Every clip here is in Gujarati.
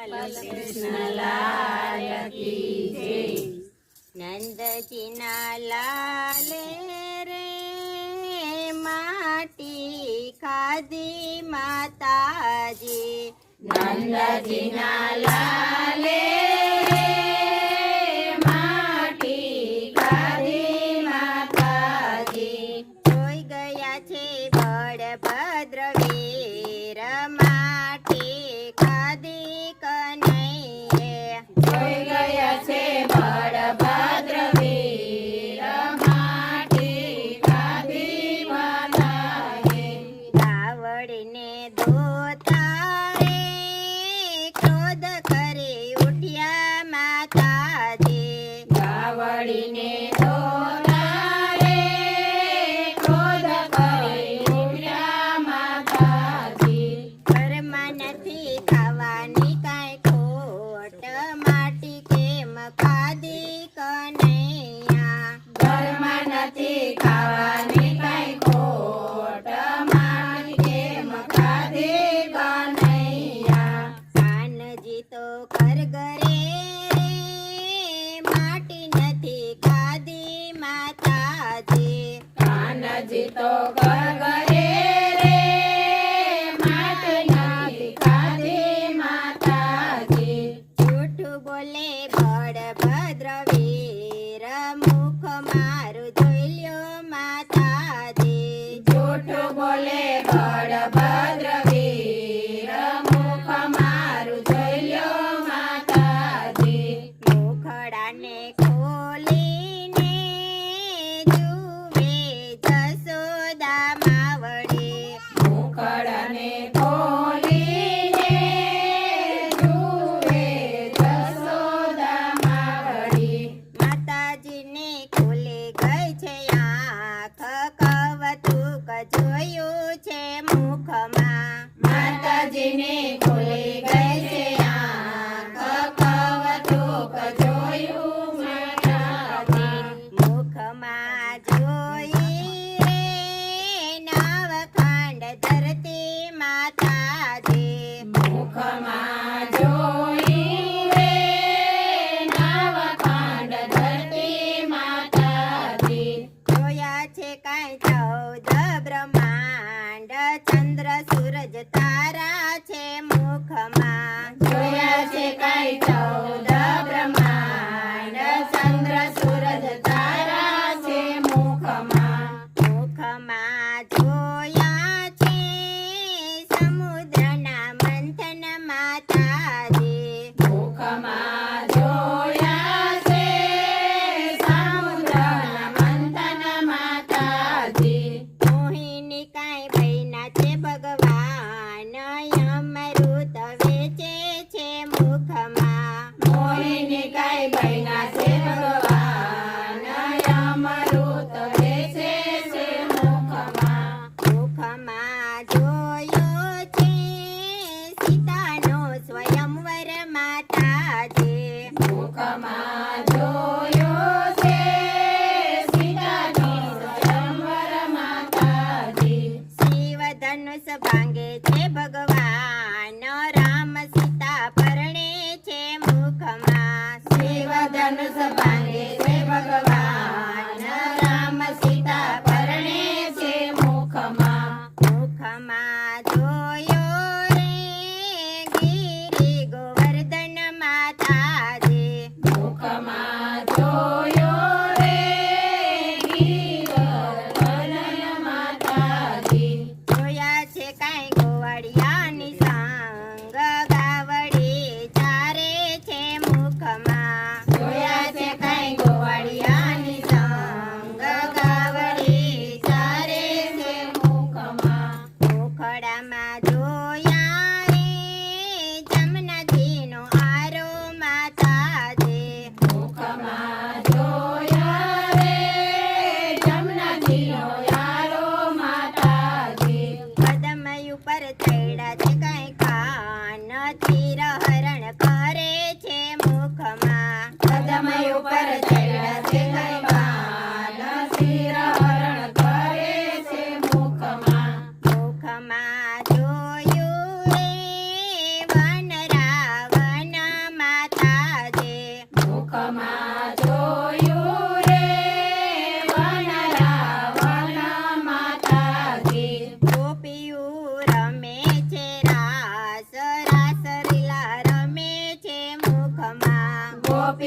બાલકૃષ્ણલાલ કી જય। નંદજીના લાલે રે માટી ખાધી માતાજી, નંદજીના લાલે માટી ખાધી માતાજી, જોઈ ગયા છે બળભદ્ર વીર માટી ખાધી કનૈયે, જોઈ ગયા છે બળભદ્ર વીર માટી ખાધી માતાએ, રાવણને દોતારે ક્રોધ કરી ઉઠ્યા માતાજી, રાવણીને દોતારે ક્રોધ કરી ઉઠ્યા માતાજી, ઘરમાં નથી ખાવાની કાંઈ ખોટ, માટી કેમ ખાધી કનૈયા, ઘરમાં નથી ખાવાની કઈ ખોટ, માટી કેમ ખાધી કનૈયા, કાનજી તો કરગરે રે માટી નથી ખાધી માતાજી, કાનજી તો ગરગરે રે માટી નથી ખાધી માતાજી, જૂઠું બોલે બળભદ્ર વીર મુખ મારું જોઈ લ્યો માતાજી, જૂઠું બોલે બળભદ્ર વીર મુખ મારું જોઈ લ્યો માતાજી, મુખડાને ખોલીને જુએ જશોદા માવડે, મુખડાને ખોલીને જુએ જશોદા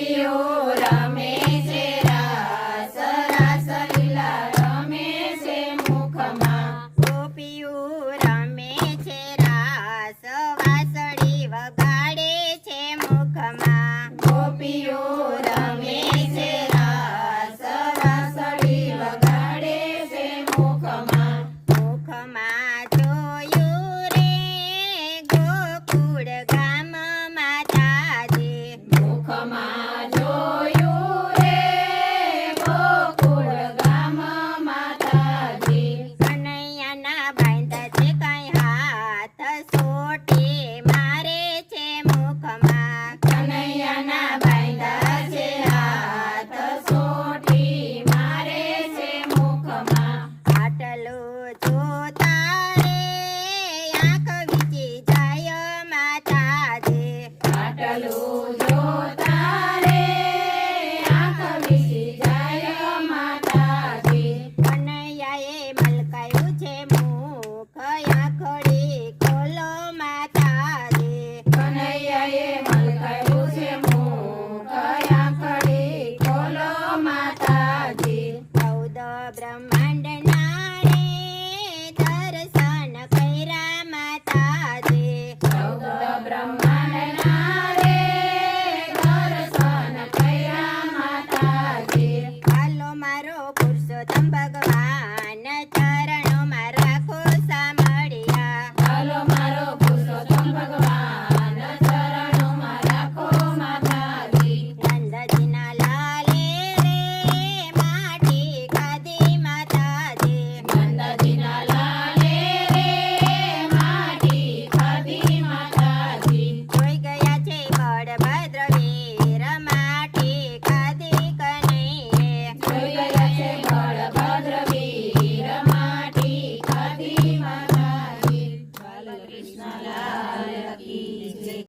ગોપીઓ રમે છે રાસ રાસ લીલા રમે છે મુખમાં ગોપીઓ રમે છે રાસ વાંસળી વગાડે છે મુખમાં ગોપીઓ રમે છે રાસ વાંસળી વગાડે છે મુખમાં મુખમાં જોયું રે ગોકુળ ગામ માતાજી મુખમાં જોયું રે ગોકુળ ગામ માતાજી કનૈયાના બાંધા છે કઈ હાથ સોટી મારે છે મુખમાં કનૈયાના બાંધા છે હાથ સોટી મારે છે મુખમાં આટલું જોતા રે આંખ વીચી જાય માતાજી આટલું